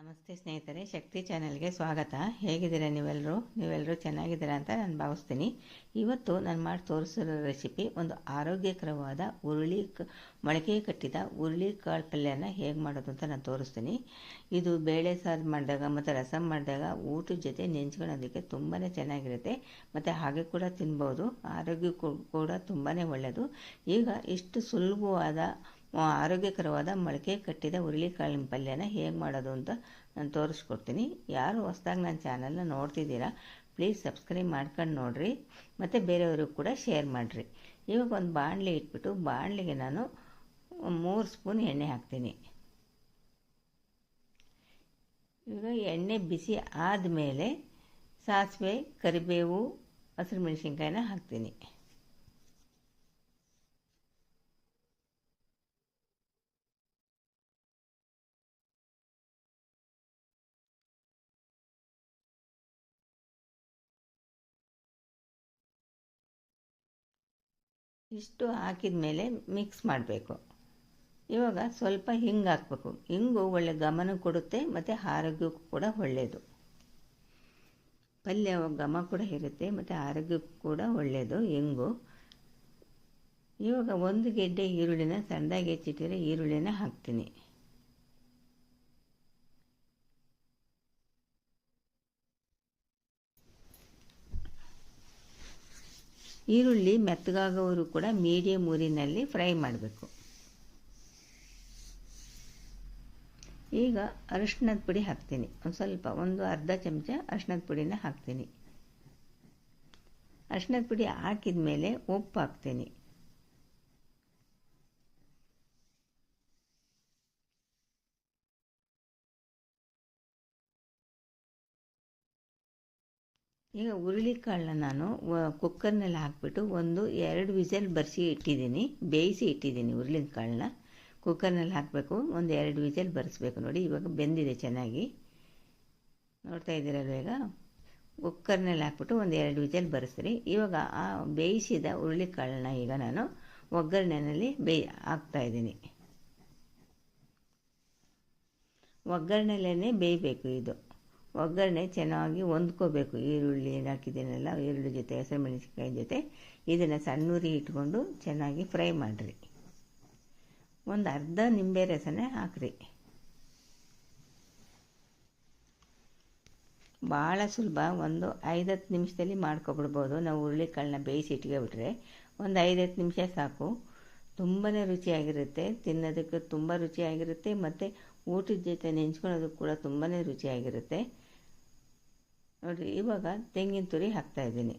ನಮಸ್ತೆ ಸ್ನೇಹಿತರೆ, ಶಕ್ತಿ ಚಾನೆಲ್ಗೆ ಸ್ವಾಗತ. ಹೇಗಿದ್ದೀರಾ ನೀವೆಲ್ಲರೂ ಚೆನ್ನಾಗಿದ್ದೀರಾ ಅಂತ ನಾನು ಭಾವಿಸ್ತೀನಿ. ಇವತ್ತು ನಾನು ಮಾಡಿ ತೋರಿಸಿರೋ ರೆಸಿಪಿ ಒಂದು ಆರೋಗ್ಯಕರವಾದ ಮೊಳಕೆ ಕಟ್ಟಿದ ಹುರುಳಿಕಾಳು ಪಲ್ಯನ ಹೇಗೆ ಮಾಡೋದು ಅಂತ ನಾನು ತೋರಿಸ್ತೀನಿ. ಇದು ಬೇಳೆ ಸಾರು ಮಾಡಿದಾಗ ಮತ್ತು ರಸಮ್ ಮಾಡಿದಾಗ ಊಟದ ಜೊತೆ ನೆಂಚ್ಕೊಳ್ಳೋದಕ್ಕೆ ತುಂಬಾ ಚೆನ್ನಾಗಿರುತ್ತೆ ಮತ್ತು ಹಾಗೆ ಕೂಡ ತಿನ್ಬೋದು. ಆರೋಗ್ಯಕ್ಕೂ ಕೂಡ ತುಂಬಾ ಒಳ್ಳೆಯದು. ಈಗ ಇಷ್ಟು ಸುಲಭವಾದ ಆರೋಗ್ಯಕರವಾದ ಮೊಳಕೆ ಕಟ್ಟಿದ ಹುರುಳಿಕಾಳಿನ ಪಲ್ಯನ ಹೇಗೆ ಮಾಡೋದು ಅಂತ ನಾನು ತೋರಿಸ್ಕೊಡ್ತೀನಿ. ಯಾರು ಹೊಸದಾಗಿ ನನ್ನ ಚಾನಲ್ನ ನೋಡ್ತಿದ್ದೀರಾ ಪ್ಲೀಸ್ ಸಬ್ಸ್ಕ್ರೈಬ್ ಮಾಡ್ಕೊಂಡು ನೋಡಿರಿ ಮತ್ತು ಬೇರೆಯವ್ರಿಗೆ ಕೂಡ ಶೇರ್ ಮಾಡಿರಿ. ಇವಾಗ ಒಂದು ಬಾಣಲೆ ಇಟ್ಬಿಟ್ಟು ಬಾಣಲೆಗೆ ನಾನು 3 ಸ್ಪೂನ್ ಎಣ್ಣೆ ಹಾಕ್ತೀನಿ. ಇವಾಗ ಎಣ್ಣೆ ಬಿಸಿ ಆದಮೇಲೆ ಸಾಸಿವೆ, ಕರಿಬೇವು, ಹಸಿರು ಮೆಣಸಿನ್ಕಾಯಿನ ಹಾಕ್ತೀನಿ. ಇಷ್ಟು ಹಾಕಿದ ಮೇಲೆ ಮಿಕ್ಸ್ ಮಾಡಬೇಕು. ಇವಾಗ ಸ್ವಲ್ಪ ಹಿಂಗೆ ಹಾಕಬೇಕು. ಹಿಂಗು ಒಳ್ಳೆ ಘಮನ ಕೊಡುತ್ತೆ ಮತ್ತು ಆರೋಗ್ಯಕ್ಕೂ ಕೂಡ ಒಳ್ಳೆಯದು. ಪಲ್ಯ ಘಮ ಕೂಡ ಇರುತ್ತೆ ಮತ್ತು ಆರೋಗ್ಯಕ್ಕೂ ಕೂಡ ಒಳ್ಳೆಯದು ಹಿಂಗು. ಇವಾಗ 1 ಗೆಡ್ಡೆ ಈರುಳ್ಳಿನ ಸಣ್ಣದಾಗಿ ಹೆಚ್ಚಿಟ್ಟಿರೋ ಈರುಳ್ಳಿನ ಹಾಕ್ತೀನಿ. ಈರುಳ್ಳಿ ಮೆತ್ತಗಾಗೋವರು ಕೂಡ ಮೀಡಿಯಮ್ ಊರಿನಲ್ಲಿ ಫ್ರೈ ಮಾಡಬೇಕು. ಈಗ ಅರಿಶಿಣದ ಪುಡಿ ಹಾಕ್ತೀನಿ. ಒಂದು ಅರ್ಧ ಚಮಚ ಅರಿಶಿಣದ ಪುಡಿನ ಹಾಕ್ತೀನಿ. ಅರಿಶಿಣದ ಪುಡಿ ಹಾಕಿದ ಮೇಲೆ ಉಪ್ಪು ಹಾಕ್ತೀನಿ. ಈಗ ಹುರುಳಿಕಾಳನ್ನ ನಾನು ಕುಕ್ಕರ್ನಲ್ಲಿ ಹಾಕಿಬಿಟ್ಟು 1-2 ವಿಸಲ್ ಬೇಯಿಸಿ ಇಟ್ಟಿದ್ದೀನಿ. ಹುರುಳಿಕಾಳನ್ನ ಕುಕ್ಕರ್ನಲ್ಲಿ ಹಾಕಬೇಕು, 1-2 ವಿಸಲ್ ಬರೆಸ್ಬೇಕು. ನೋಡಿ ಇವಾಗ ಬೆಂದಿದೆ ಚೆನ್ನಾಗಿ, ನೋಡ್ತಾ ಇದ್ದೀರಲ್ವ. ಈಗ ಕುಕ್ಕರ್ನಲ್ಲಿ ಹಾಕ್ಬಿಟ್ಟು 1-2 ವಿಸಲ್ ಬರೆಸ್ರಿ. ಇವಾಗ ಆ ಬೇಯಿಸಿದ ಹುರುಳಿಕಾಳನ್ನ ಈಗ ನಾನು ಒಗ್ಗರಣೆಯಲ್ಲಿ ಹಾಕ್ತಾಯಿದ್ದೀನಿ. ಒಗ್ಗರಣೆಯಲ್ಲೇ ಬೇಯಬೇಕು. ಇದು ಒಗ್ಗರಣೆ ಚೆನ್ನಾಗಿ ಹೊಂದ್ಕೋಬೇಕು. ಈರುಳ್ಳಿ ಹಾಕಿದ್ದೀನಲ್ಲ, ಈರುಳ್ಳಿ ಜೊತೆ ಹಸಿರು ಮೆಣಸಿನ್ಕಾಯಿ ಜೊತೆ ಇದನ್ನು ಸಣ್ಣ ಉರಿ ಇಟ್ಕೊಂಡು ಚೆನ್ನಾಗಿ ಫ್ರೈ ಮಾಡಿರಿ. ಒಂದು ಅರ್ಧ ನಿಂಬೆ ರಸನೇ ಹಾಕ್ರಿ. ಭಾಳ ಸುಲಭ, 5-10 ನಿಮಿಷದಲ್ಲಿ ಮಾಡ್ಕೊಬಿಡ್ಬೋದು. ನಾವು ಹುರುಳಿಕಾಳನ್ನ ಬೇಯಿಸಿ ಇಟ್ಕೊಬಿಟ್ರೆ 5-10 ನಿಮಿಷ ಸಾಕು. ತುಂಬಾ ರುಚಿಯಾಗಿರುತ್ತೆ, ತಿನ್ನೋದಕ್ಕೆ ತುಂಬ ರುಚಿಯಾಗಿರುತ್ತೆ ಮತ್ತು ಊಟದ ಜೊತೆ ನೆಂಚ್ಕೊಳ್ಳೋದಕ್ಕೆ ಕೂಡ ತುಂಬಾ ರುಚಿಯಾಗಿರುತ್ತೆ. ನೋಡಿರಿ, ಇವಾಗ ತೆಂಗಿನ ತುರಿ ಹಾಕ್ತಾಯಿದ್ದೀನಿ.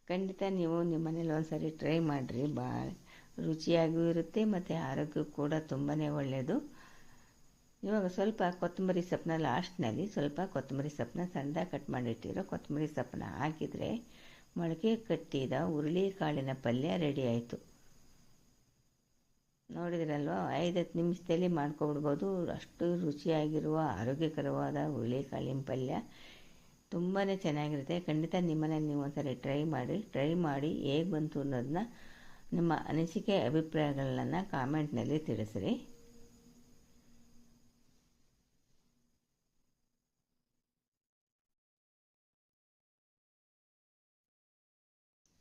ಖಂಡಿತ ನೀವು ನಿಮ್ಮ ಮನೇಲಿ ಒಂದ್ಸರಿ ಟ್ರೈ ಮಾಡಿರಿ. ಭಾಳ ರುಚಿಯಾಗೂ ಇರುತ್ತೆ ಮತ್ತು ಆರೋಗ್ಯಕ್ಕೂ ಕೂಡ ತುಂಬಾ ಒಳ್ಳೆಯದು. ಇವಾಗ ಸ್ವಲ್ಪ ಕೊತ್ತಂಬರಿ ಸೊಪ್ಪನ್ನ ಲಾಸ್ಟ್ನಲ್ಲಿ ಸಣ್ಣದಾಗಿ ಕಟ್ ಮಾಡಿಟ್ಟಿರೋ ಕೊತ್ತಂಬರಿ ಸೊಪ್ಪನ್ನ ಹಾಕಿದರೆ ಮೊಳಕೆ ಕಟ್ಟಿದ ಹುರುಳಿಕಾಳಿನ ಪಲ್ಯ ರೆಡಿ ಆಯಿತು. ನೋಡಿದ್ರಲ್ವ, 5-10 ನಿಮಿಷದಲ್ಲಿ ಮಾಡ್ಕೊಬಿಡ್ಬೋದು. ಅಷ್ಟು ರುಚಿಯಾಗಿರುವ ಆರೋಗ್ಯಕರವಾದ ಹುರುಳಿಕಾಳಿನ ಪಲ್ಯ ತುಂಬಾ ಚೆನ್ನಾಗಿರುತ್ತೆ. ಖಂಡಿತ ನಿಮ್ಮನೇಲಿ ನೀವು ಒಂದ್ಸರಿ ಟ್ರೈ ಮಾಡಿ ಹೇಗೆ ಬಂತು ಅನ್ನೋದನ್ನ, ನಿಮ್ಮ ಅನಿಸಿಕೆ ಅಭಿಪ್ರಾಯಗಳನ್ನ ಕಾಮೆಂಟ್ನಲ್ಲಿ ತಿಳಿಸ್ರಿ.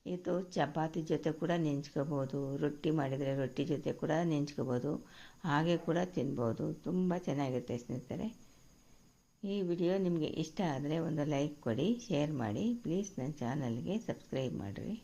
ಇದು ಚಪಾತಿ ಜೊತೆ ಕೂಡ ನೆಂಚ್ಕೋಬೋದು, ರೊಟ್ಟಿ ಮಾಡಿದರೆ ರೊಟ್ಟಿ ಜೊತೆ ಕೂಡ ನೆಂಚ್ಕೋಬೋದು, ಹಾಗೆ ಕೂಡ ತಿನ್ಬೋದು. ತುಂಬ ಚೆನ್ನಾಗಿರುತ್ತೆ ಸ್ನೇಹಿತರೆ. ಈ ವಿಡಿಯೋ ನಿಮಗೆ ಇಷ್ಟ ಆದರೆ ಒಂದು ಲೈಕ್ ಕೊಡಿ, ಶೇರ್ ಮಾಡಿ. ಪ್ಲೀಸ್ ನನ್ನ ಚಾನಲ್ಗೆ ಸಬ್ಸ್ಕ್ರೈಬ್ ಮಾಡಿರಿ.